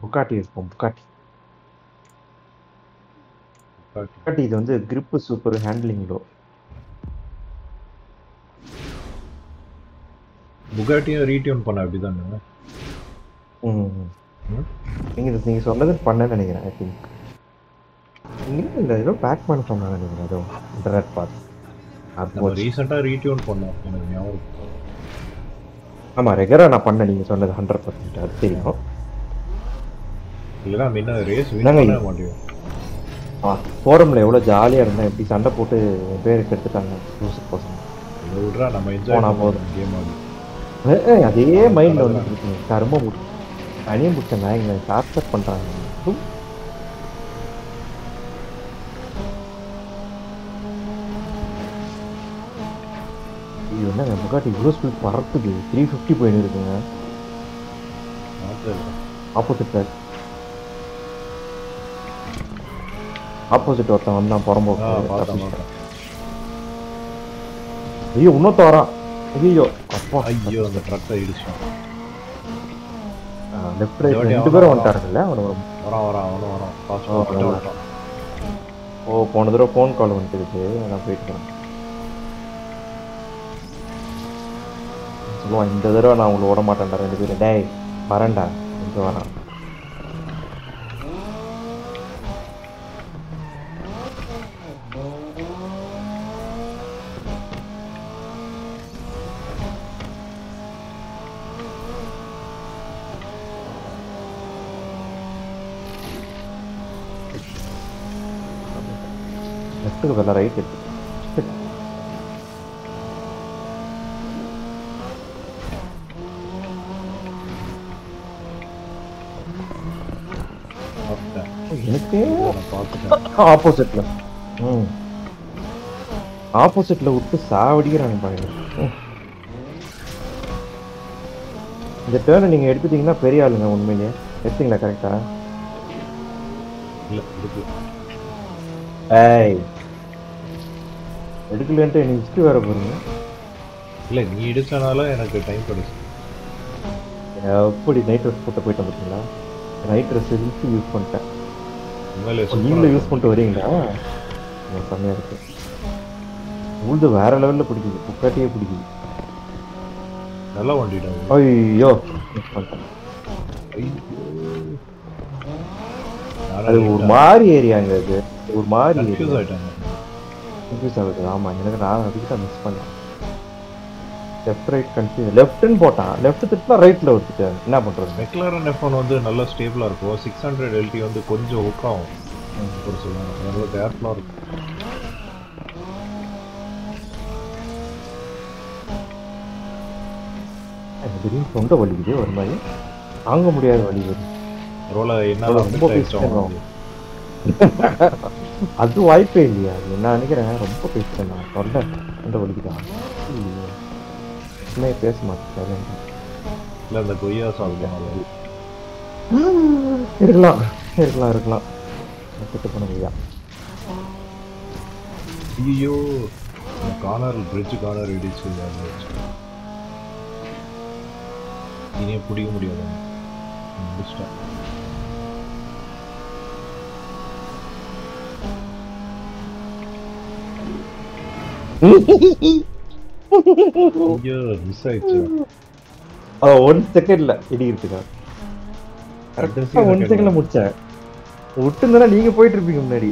Bugatti இருக்கும் Bugatti. Bugatti. Bugatti இது வந்து grip சூப்பர் ஹேண்ட்லிங் லோ. புகாட்டியும் ரீடியூன் பண்ண அப்படிதானே? நீங்க சொன்னது பண்ண நினைக்கிறேன். ஐ திங்க் இல்ல ஏதோ பேக் பண்ண சொன்னா நினைக்கிறேன். ஏதோ இன்டர்நெட் பார்த்து நம்ம ரீசெண்டா ரீடியூன் பண்ணோம் எனக்கு ஞாபகம். ஆமா ரெகுலரா நான் பண்ண நீங்க சொன்னது 100% அது தெரியும். இல்லனா முன்ன ரேஸ் வின் பண்ண மாட்டோம். ஃபோரம்ல எவ்வளவு ஜாலியா இருந்தா எப்படி சண்டை போட்டு பேருக்கு எடுத்துட்டாங்க யூசர் பர்சன். இத விட்றா நம்ம என்ஜாய் பண்ணலாம் கேம் ஆடி. அதே மைண்ட்ல வந்து இருக்கீங்க கர்ம முடி அணியம் புடிச்ச நாயங்க டார்ச்சர் பண்றாங்க. இது என்ன புகாட்டி இவ்வளோ ஸ்பீட் பறத்துக்கு 350 போயின்னு இருக்குங்க. ஆப்போசிட் ஒருத்தன் வந்தான் புறம்போக்கு. ஐயோ இன்னொத்த வரான். ஐயோ அப்பா ஐயோ அந்த ட்ரக்கை இடிச்சான். லெஃப்ட் ரைட் ரெண்டு பேரும் வந்துட்டாருல்ல. வரான் ஃபாஸ்ட். ஓ போன தடவை ஃபோன் கால் வந்துருக்கு. நான் போயிட்டு வரேன். சொல்லுவான் இந்த தடவை நான் உங்களை ஓட மாட்டேன்டா. ரெண்டு பேரும் டேய் வரேன்டா இங்கே வரான். லெஃப்ட்டுக்கு பதிலாக ரைட் இருக்கு. எனக்கு ஆப்போசிட்ல ஆப்போசிட்ல விட்டு சாவடிக்கிறாங்க பாருங்க. இந்த டேர்னை நீங்க எடுத்துட்டீங்கன்னா பெரிய ஆளுங்க. உண்மையிலேயே எடுத்தீங்களா கரெக்டா? ஏய் எடுக்கலன்ட்டு நீ ஹிஸ்ட்ரி வேற போறீங்க. இல்லை நீ எடுத்தனால எனக்கு டைம் கிடைச்சு. எப்படி நைட் ட்ரெஸ் போட்டு போயிட்டு வந்துட்டீங்களா? நைட் ட்ரெஸ் யூஸ் பண்ணிட்டேன். நீங்களும் யூஸ் பண்ணிட்டு வரீங்களா? செம்மையா இருக்கு. உழுது வேற லெவல்ல பிடிக்குது. புக்காட்டியே பிடிக்குது. நல்லா வண்டிடா. ஐயோ அது ஒரு மாதிரி ஏரியாங்க. அது ஒரு மாதிரி கன்ஃபியூஸ் ஆயிட்டாங்க. கன்ஃபியூஸ் ஆகுது. ஆமா எனக்கு நான் அதுக்கு தான் மிஸ் பண்ணேன். Left right confuse. லெஃப்ட்னு போட்டான். லெஃப்ட் திட்டுனா ரைட்ல விட்டுட்டாரு. என்ன பண்றது? மெக்லாரன் F1 வந்து நல்லா ஸ்டேபிளா இருக்கும். 600 LT வந்து கொஞ்சம் ஹுக் ஆகும். ஒரு சொல்லுவாங்க நல்ல கேர்ஃபுல்லா இருக்கும். திடீர்னு சொந்த வலிக்குது ஒரு மாதிரி தாங்க முடியாத வலி வருது. ரொம்ப அது வாய்ப்பே இல்லையா? அது நான் நினைக்கிறேன் ரொம்ப பேசுறேன். நான் சொந்த வலிக்குதான் பேச மாட்டேன். இல்லை அந்த கொய்யா சாப்பிடலாம் இருக்கலாம் இருக்கலாம் இருக்கலாம். செட்டு பண்ண கொய்யா. ஐயோ கார்னர் பிரிட்ஜ் கார்னர் இடிச்சு இனியே பிடிக்க முடியாது. முடிச்சிட்டேன். ஐயோ மிஸ் ஆயிடுச்சு. 1 செகண்ட்ல இடிக்கிறதுக்கா? 1 செகண்ட்ல முடிச்சேன். விட்டுருந்தா நீங்க போயிட்டு இருப்பீங்க முன்னாடி.